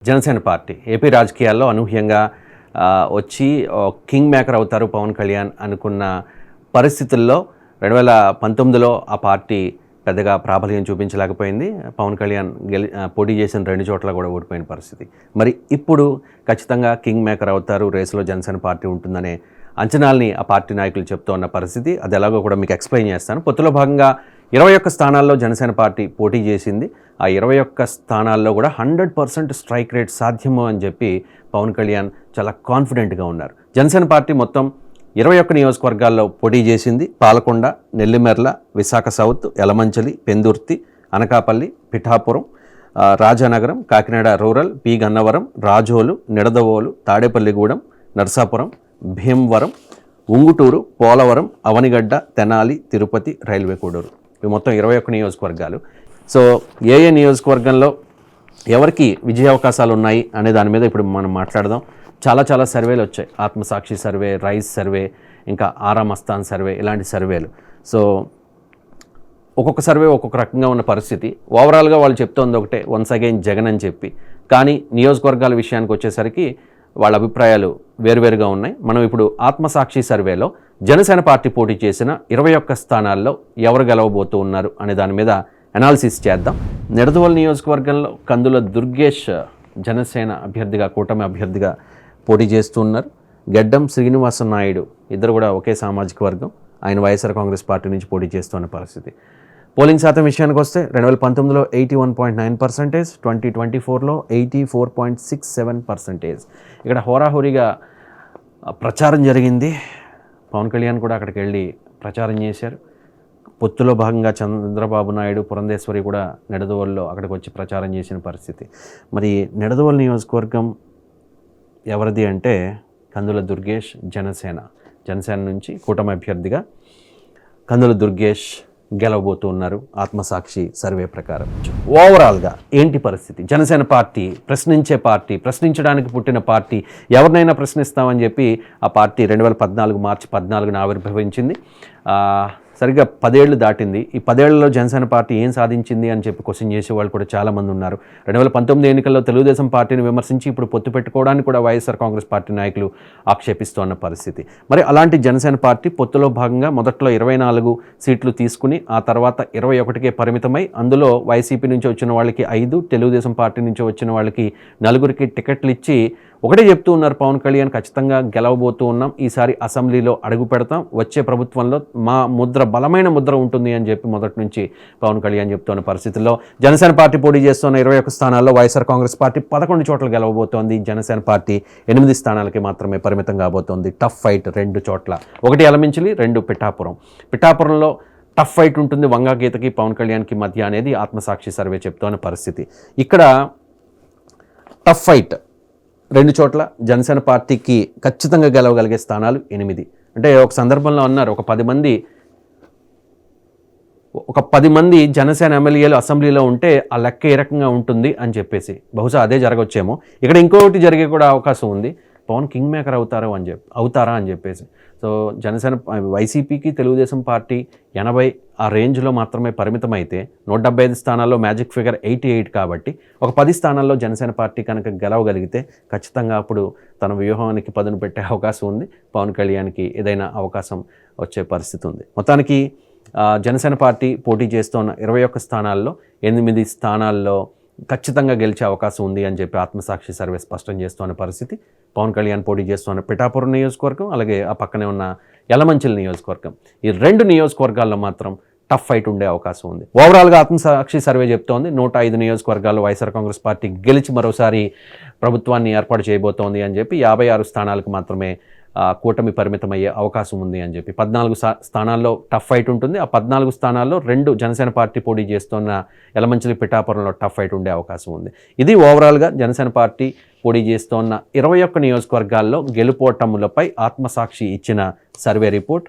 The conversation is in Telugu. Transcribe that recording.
జనసేన పార్టీ ఏపీ రాజకీయాల్లో అనూహ్యంగా వచ్చి కింగ్ మేకర్ అవుతారు పవన్ కళ్యాణ్ అనుకున్న పరిస్థితుల్లో 2019లో ఆ పార్టీ పెద్దగా ప్రాబల్యం చూపించలేకపోయింది. పవన్ కళ్యాణ్ పోటీ చేసిన 2 చోట్ల కూడా ఓడిపోయిన పరిస్థితి. మరి ఇప్పుడు ఖచ్చితంగా కింగ్ మేకర్ అవుతారు, రేసులో జనసేన పార్టీ ఉంటుందనే అంచనాల్ని ఆ పార్టీ నాయకులు చెప్తూ ఉన్న పరిస్థితి. అది ఎలాగో కూడా మీకు ఎక్స్ప్లెయిన్ చేస్తాను. పొత్తులో భాగంగా 21 స్థానాల్లో జనసేన పార్టీ పోటీ చేసింది. ఆ 21 స్థానాల్లో కూడా 100% స్ట్రైక్ రేట్ సాధ్యము అని చెప్పి పవన్ కళ్యాణ్ చాలా కాన్ఫిడెంట్గా ఉన్నారు. జనసేన పార్టీ మొత్తం 21 నియోజకవర్గాల్లో పోటీ చేసింది. Palakonda, Nellimarla, Visakha South, Yelamanchili, Pendurthi, Anakapalli, Pithapuram, Rajanagaram, Kakinada Rural, P Gannavaram, Razole, Nidadavolu, Tadepalligudem, Narsapuram, Bhimavaram, Unguturu, Polavaram, Avanigadda, Tenali, Tirupati, Railway Koduru. ఇవి మొత్తం 21 నియోజకవర్గాలు. సో ఏ నియోజకవర్గంలో ఎవరికి విజయ అవకాశాలు ఉన్నాయి అనే దాని మీద ఇప్పుడు మనం మాట్లాడదాం. చాలా సర్వేలు వచ్చాయి. ఆత్మసాక్షి సర్వే, రైస్ సర్వే, ఇంకా ఆరామస్థాన్ సర్వే, ఇలాంటి సర్వేలు. సో ఒక్కొక్క సర్వే ఒక్కొక్క రకంగా ఉన్న పరిస్థితి. ఓవరాల్గా వాళ్ళు చెప్తోంది ఒకటే, వన్స్ అగైన్ జగన్ అని చెప్పి. కానీ నియోజకవర్గాల విషయానికి వచ్చేసరికి వాళ్ళ అభిప్రాయాలు వేరువేరుగా ఉన్నాయి. మనం ఇప్పుడు ఆత్మసాక్షి సర్వేలో జనసేన పార్టీ పోటీ చేసిన 21 స్థానాల్లో ఎవరు గెలవబోతూ ఉన్నారు అనే దాని మీద అనాలిసిస్ చేద్దాం. నిడదవోలు నియోజకవర్గంలో కందుల దుర్గేష్ జనసేన అభ్యర్థిగా, కూటమి అభ్యర్థిగా పోటీ చేస్తూ ఉన్నారు. గెడ్డం శ్రీనివాస నాయుడు, ఇద్దరు కూడా ఒకే సామాజిక వర్గం. ఆయన వైఎస్ఆర్ కాంగ్రెస్ పార్టీ నుంచి పోటీ చేస్తున్న పరిస్థితి. పోలింగ్ శాతం విషయానికి వస్తే 2019లో 81.9%, 2024లో 84.67%. ఇక్కడ హోరాహోరీగా ప్రచారం జరిగింది. పవన్ కళ్యాణ్ కూడా అక్కడికి వెళ్ళి ప్రచారం చేశారు. పొత్తులో భాగంగా చంద్రబాబు నాయుడు, పురంధేశ్వరి కూడా నిడదవోలులో అక్కడికి వచ్చి ప్రచారం చేసిన పరిస్థితి. మరి నిడదవోలు నియోజకవర్గం ఎవరిది అంటే కందుల దుర్గేష్, జనసేన నుంచి కూటమి అభ్యర్థిగా కందుల దుర్గేష్ గెలవబోతూ ఉన్నారు ఆత్మసాక్షి సర్వే ప్రకారం. ఓవరాల్గా ఏంటి పరిస్థితి? జనసేన పార్టీ ప్రశ్నించే పార్టీ, ప్రశ్నించడానికి పుట్టిన పార్టీ, ఎవరినైనా ప్రశ్నిస్తామని చెప్పి ఆ పార్టీ 2014 మార్చి 14న ఆవిర్భవించింది. సరిగ్గా 10 ఏళ్ళు దాటింది. ఈ 10 ఏళ్లలో జనసేన పార్టీ ఏం సాధించింది అని చెప్పి క్వశ్చన్ చేసే వాళ్ళు కూడా చాలామంది ఉన్నారు. 2019 ఎన్నికల్లో తెలుగుదేశం పార్టీని విమర్శించి ఇప్పుడు పొత్తు పెట్టుకోవడానికి కూడా వైఎస్ఆర్ కాంగ్రెస్ పార్టీ నాయకులు ఆక్షేపిస్తున్న పరిస్థితి. మరి అలాంటి జనసేన పార్టీ పొత్తులో భాగంగా మొదట్లో 24 సీట్లు తీసుకుని ఆ తర్వాత 21కే పరిమితమై, అందులో వైసీపీ నుంచి వచ్చిన వాళ్ళకి 5, తెలుగుదేశం పార్టీ నుంచి వచ్చిన వాళ్ళకి 4కి టికెట్లు ఇచ్చి ఒకటే చెప్తూ ఉన్నారు పవన్ కళ్యాణ్, ఖచ్చితంగా గెలవబోతూ ఉన్నాం, ఈసారి అసెంబ్లీలో అడుగు పెడతాం, వచ్చే ప్రభుత్వంలో మా ముద్ర, బలమైన ముద్ర ఉంటుంది అని చెప్పి మొదటి నుంచి పవన్ కళ్యాణ్ చెప్తున్న పరిస్థితుల్లో జనసేన పార్టీ పోటీ చేస్తున్న 21 స్థానాల్లో వైఎస్ఆర్ కాంగ్రెస్ పార్టీ 11 చోట్ల గెలవబోతోంది. జనసేన పార్టీ 8 స్థానాలకి మాత్రమే పరిమితం కాబోతోంది. టఫ్ ఫైట్ 2 చోట్ల, 1 యలమంచిలి, 2 పిఠాపురంలో టఫ్ ఫైట్ ఉంటుంది వంగాగీతకి పవన్ కళ్యాణ్కి మధ్య అనేది ఆత్మసాక్షి సర్వే చెప్తున్న పరిస్థితి. ఇక్కడ టఫ్ ఫైట్ 2 చోట్ల జనసేన పార్టీకి ఖచ్చితంగా గెలవగలిగే స్థానాలు 8. అంటే ఒక సందర్భంలో అన్నారు, ఒక 10 మంది జనసేన ఎమ్మెల్యేలు అసెంబ్లీలో ఉంటే ఆ లెక్క ఏ రకంగా ఉంటుంది అని చెప్పేసి. బహుశా అదే జరగవచ్చేమో. ఇక్కడ ఇంకొకటి జరిగే కూడా అవకాశం ఉంది, పవన్ కింగ్ మేకర్ అవుతారా అని చెప్పేసి. సో జనసేన, వైసీపీకి తెలుగుదేశం పార్టీ 80 ఆ రేంజ్లో మాత్రమే పరిమితం అయితే 175 స్థానాల్లో మ్యాజిక్ ఫిగర్ 88 కాబట్టి ఒక 10 స్థానాల్లో జనసేన పార్టీ కనుక గెలవగలిగితే ఖచ్చితంగా అప్పుడు తన వ్యూహానికి పదును పెట్టే అవకాశం ఉంది. పవన్ కళ్యాణ్కి ఏదైనా అవకాశం వచ్చే పరిస్థితి ఉంది. మొత్తానికి జనసేన పార్టీ పోటీ చేస్తున్న 21 స్థానాల్లో 8 స్థానాల్లో ఖచ్చితంగా గెలిచే అవకాశం ఉంది అని చెప్పి ఆత్మసాక్షి సర్వే స్పష్టం చేస్తున్న పరిస్థితి. పవన్ కళ్యాణ్ పోటీ చేస్తున్న పిఠాపురం నియోజకవర్గం, అలాగే ఆ పక్కనే ఉన్న యలమంచిలి నియోజకవర్గం, ఈ 2 నియోజకవర్గాల్లో మాత్రం టఫ్ ఫైట్ ఉండే అవకాశం ఉంది. ఓవరాల్గా ఆత్మసాక్షి సర్వే చెప్తోంది 105 నియోజకవర్గాల్లో వైఎస్ఆర్ కాంగ్రెస్ పార్టీ గెలిచి మరోసారి ప్రభుత్వాన్ని ఏర్పాటు చేయబోతోంది అని చెప్పి 56 స్థానాలకు మాత్రమే కూటమి పరిమితమయ్యే అవకాశం ఉంది అని చెప్పి. 14 స్థానాల్లో టఫ్ ఫైట్ ఉంటుంది. ఆ 14 స్థానాల్లో 2 జనసేన పార్టీ పోటీ చేస్తున్న యలమంచిలి, పిఠాపురంలో టఫ్ ఫైట్ ఉండే అవకాశం ఉంది. ఇది ఓవరాల్గా జనసేన పార్టీ పోటీ చేస్తున్న 21 నియోజకవర్గాల్లో గెలుపోటములపై ఆత్మసాక్షి ఇచ్చిన సర్వే రిపోర్ట్.